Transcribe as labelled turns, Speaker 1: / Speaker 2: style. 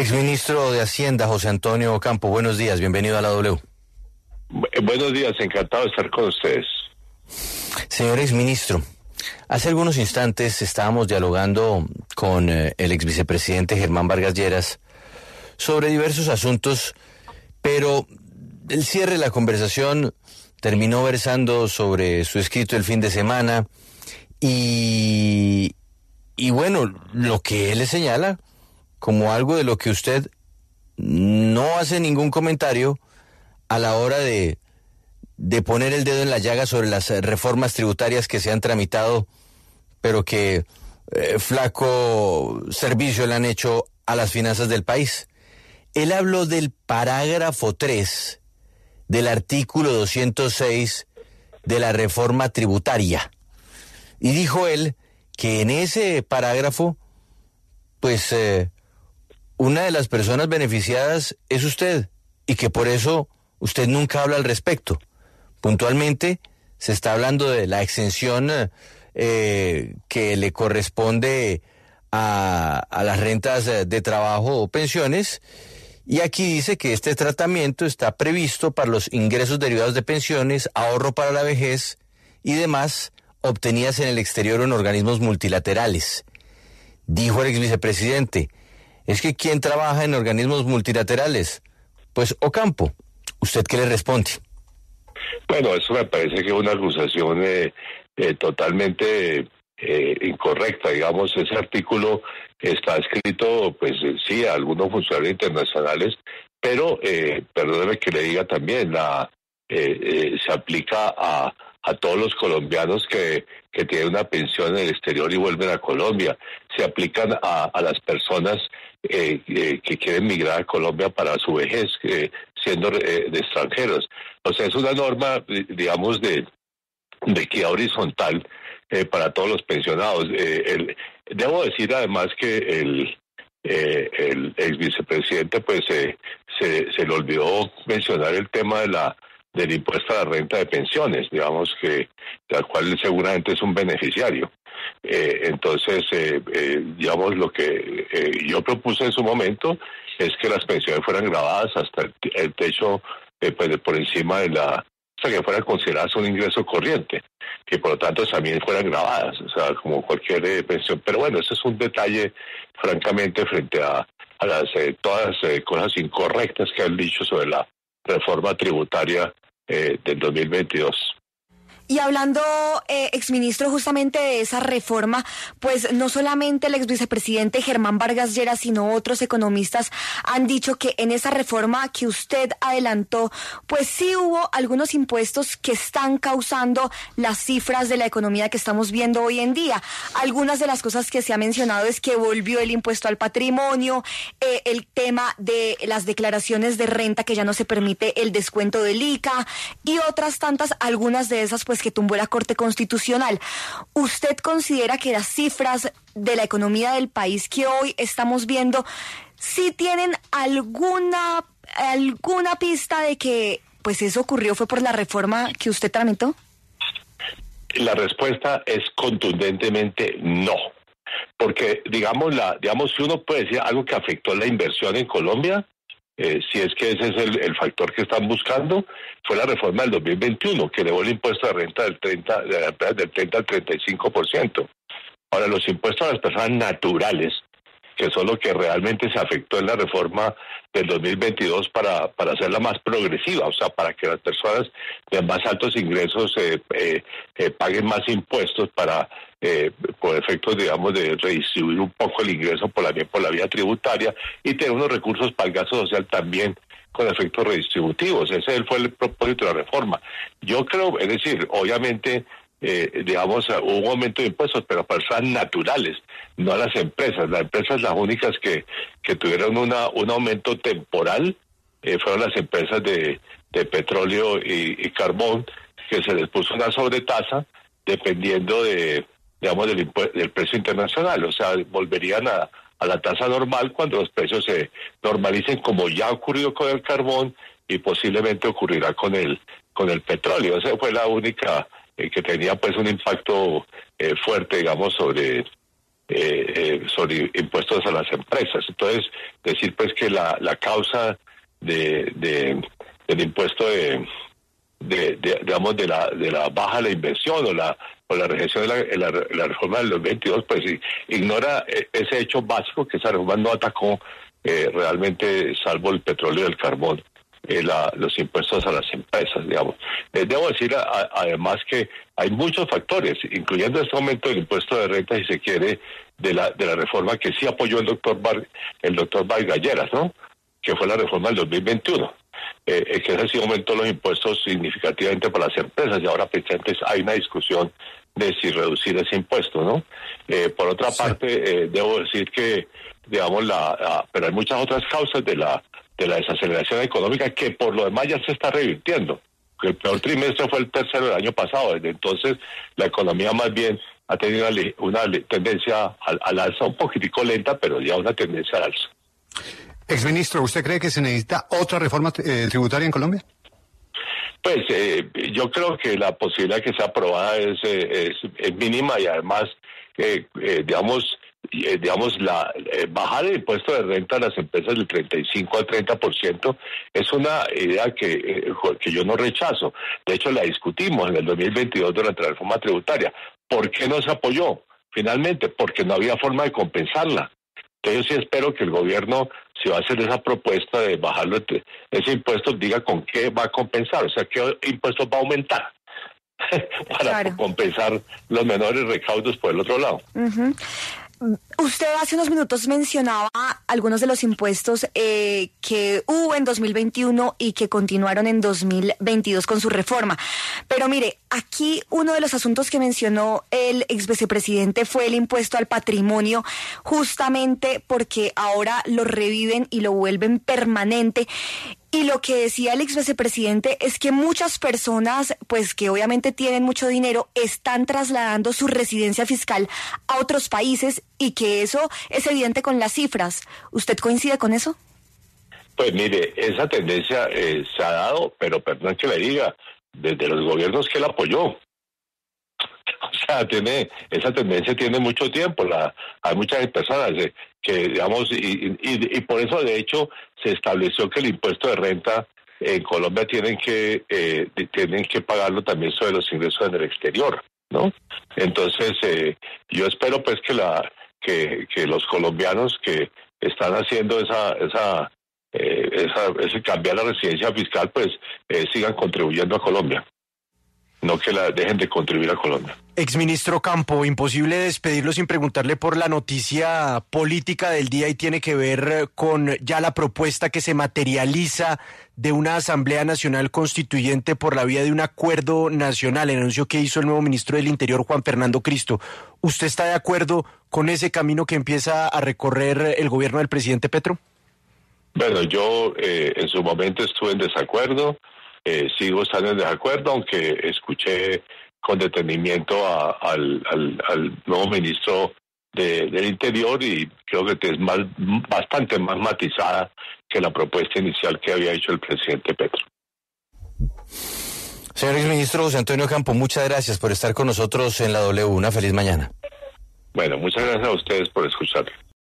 Speaker 1: Exministro de Hacienda, José Antonio Ocampo, buenos días, bienvenido a la W.
Speaker 2: Buenos días, encantado de estar con ustedes.
Speaker 1: Señor exministro, hace algunos instantes estábamos dialogando con el exvicepresidente Germán Vargas Lleras sobre diversos asuntos, pero el cierre de la conversación terminó versando sobre su escrito el fin de semana y bueno, lo que él le señala como algo de lo que usted no hace ningún comentario a la hora de poner el dedo en la llaga sobre las reformas tributarias que se han tramitado, pero que flaco servicio le han hecho a las finanzas del país. Él habló del parágrafo 3 del artículo 206 de la reforma tributaria. Y dijo él que en ese parágrafo, pues una de las personas beneficiadas es usted, y que por eso usted nunca habla al respecto. Puntualmente se está hablando de la exención que le corresponde a las rentas de trabajo o pensiones, y aquí dice que este tratamiento está previsto para los ingresos derivados de pensiones, ahorro para la vejez y demás obtenidas en el exterior o en organismos multilaterales. Dijo el exvicepresidente, es que ¿quién trabaja en organismos multilaterales? Pues Ocampo. ¿Usted qué le responde?
Speaker 2: Bueno, eso me parece que es una acusación totalmente incorrecta. Digamos, ese artículo está escrito, pues sí, a algunos funcionarios internacionales, pero perdóneme que le diga también, se aplica a todos los colombianos que tienen una pensión en el exterior y vuelven a Colombia. Se aplican a las personas que quieren migrar a Colombia para su vejez, siendo de extranjeros. O sea, es una norma, digamos, de equidad horizontal para todos los pensionados. Debo decir además que el ex vicepresidente pues se le olvidó mencionar el tema del impuesto a la renta de pensiones, digamos, que al cual seguramente es un beneficiario. Entonces, digamos, lo que yo propuse en su momento es que las pensiones fueran grabadas hasta el techo, pues por encima de o sea, que fueran consideradas un ingreso corriente, que por lo tanto también fueran grabadas, o sea, como cualquier pensión. Pero bueno, ese es un detalle, francamente, frente a las todas cosas incorrectas que han dicho sobre la reforma tributaria del 2022.
Speaker 3: Y hablando, exministro, justamente de esa reforma, pues no solamente el exvicepresidente Germán Vargas Lleras, sino otros economistas han dicho que en esa reforma que usted adelantó, pues sí hubo algunos impuestos que están causando las cifras de la economía que estamos viendo hoy en día. Algunas de las cosas que se ha mencionado es que volvió el impuesto al patrimonio, el tema de las declaraciones de renta, que ya no se permite el descuento del ICA, y otras tantas, algunas de esas pues que tumbó la Corte Constitucional. ¿Usted considera que las cifras de la economía del país que hoy estamos viendo sí tienen alguna pista de que pues eso ocurrió fue por la reforma que usted tramitó?
Speaker 2: La respuesta es contundentemente no. Porque digamos si uno puede decir algo que afectó la inversión en Colombia, si es que ese es el factor que están buscando, fue la reforma del 2021, que elevó el impuesto de renta del 30 al 35%. Ahora, los impuestos a las personas naturales, que son lo que realmente se afectó en la reforma del 2022 para hacerla más progresiva, o sea, para que las personas de más altos ingresos paguen más impuestos por efectos, digamos, de redistribuir un poco el ingreso por la vía tributaria y tener unos recursos para el gasto social también con efectos redistributivos. Ese fue el propósito de la reforma. Yo creo, es decir, obviamente, digamos, hubo un aumento de impuestos, pero a personas naturales, no a las empresas. Las empresas, las únicas que tuvieron un aumento temporal, fueron las empresas de petróleo y carbón, que se les puso una sobretasa dependiendo digamos, del precio internacional. O sea, volverían a la tasa normal cuando los precios se normalicen, como ya ha ocurrido con el carbón y posiblemente ocurrirá con el petróleo. Esa fue la única que tenía pues un impacto fuerte, digamos, sobre sobre impuestos a las empresas. Entonces, decir pues que la causa del impuesto digamos de la baja de la inversión o la rejección de la reforma del 2022, pues ignora ese hecho básico, que esa reforma no atacó realmente, salvo el petróleo y el carbón, los impuestos a las empresas, digamos. Debo decir además que hay muchos factores, incluyendo en este momento el impuesto de renta, si se quiere, de la reforma que sí apoyó el doctor Vargas Lleras, ¿no? Que fue la reforma del 2021. Que ese sí aumentó los impuestos significativamente para las empresas, y ahora precisamente hay una discusión de si reducir ese impuesto, ¿no? Por otra parte, debo decir que, digamos, pero hay muchas otras causas de la desaceleración económica, que por lo demás ya se está revirtiendo. El peor trimestre fue el tercero del año pasado. Desde entonces la economía más bien ha tenido una tendencia al alza, un poquitico lenta, pero ya una tendencia al alza.
Speaker 4: Exministro, ¿usted cree que se necesita otra reforma tributaria en Colombia?
Speaker 2: Pues yo creo que la posibilidad de que sea aprobada es mínima, y además, digamos, la bajar el impuesto de renta a las empresas del 35 al 30% es una idea que yo no rechazo. De hecho, la discutimos en el 2022 durante la reforma tributaria. ¿Por qué no se apoyó? Finalmente, porque no había forma de compensarla. Entonces yo sí espero que el gobierno, si va a hacer esa propuesta de bajarlo, ese impuesto, diga con qué va a compensar, o sea, qué impuestos va a aumentar para compensar los menores recaudos por el otro lado.
Speaker 3: Uh-huh. Usted hace unos minutos mencionaba algunos de los impuestos que hubo en 2021 y que continuaron en 2022 con su reforma. Pero mire, aquí uno de los asuntos que mencionó el ex vicepresidente fue el impuesto al patrimonio, justamente porque ahora lo reviven y lo vuelven permanente. Y lo que decía el ex vicepresidente es que muchas personas, pues que obviamente tienen mucho dinero, están trasladando su residencia fiscal a otros países, y que eso es evidente con las cifras. ¿Usted coincide con eso?
Speaker 2: Pues mire, esa tendencia se ha dado, pero perdón que le diga, desde los gobiernos que él apoyó. O sea, esa tendencia tiene mucho tiempo. Hay muchas personas que, digamos, y por eso de hecho se estableció que el impuesto de renta en Colombia tienen que pagarlo también sobre los ingresos en el exterior, ¿no? Entonces, yo espero pues que los colombianos que están haciendo ese cambiar la residencia fiscal, pues sigan contribuyendo a Colombia, no que la dejen de contribuir a Colombia.
Speaker 5: Exministro Campo, imposible despedirlo sin preguntarle por la noticia política del día, y tiene que ver con ya la propuesta que se materializa de una Asamblea Nacional Constituyente por la vía de un acuerdo nacional, el anuncio que hizo el nuevo ministro del Interior, Juan Fernando Cristo. ¿Usted está de acuerdo con ese camino que empieza a recorrer el gobierno del presidente Petro?
Speaker 2: Bueno, yo en su momento estuve en desacuerdo. Sigo estando en desacuerdo, aunque escuché con detenimiento al nuevo ministro del Interior, y creo que es bastante más matizada que la propuesta inicial que había hecho el presidente Petro.
Speaker 1: Señor exministro José Antonio Campo, muchas gracias por estar con nosotros en la W. Una feliz mañana.
Speaker 2: Bueno, muchas gracias a ustedes por escuchar.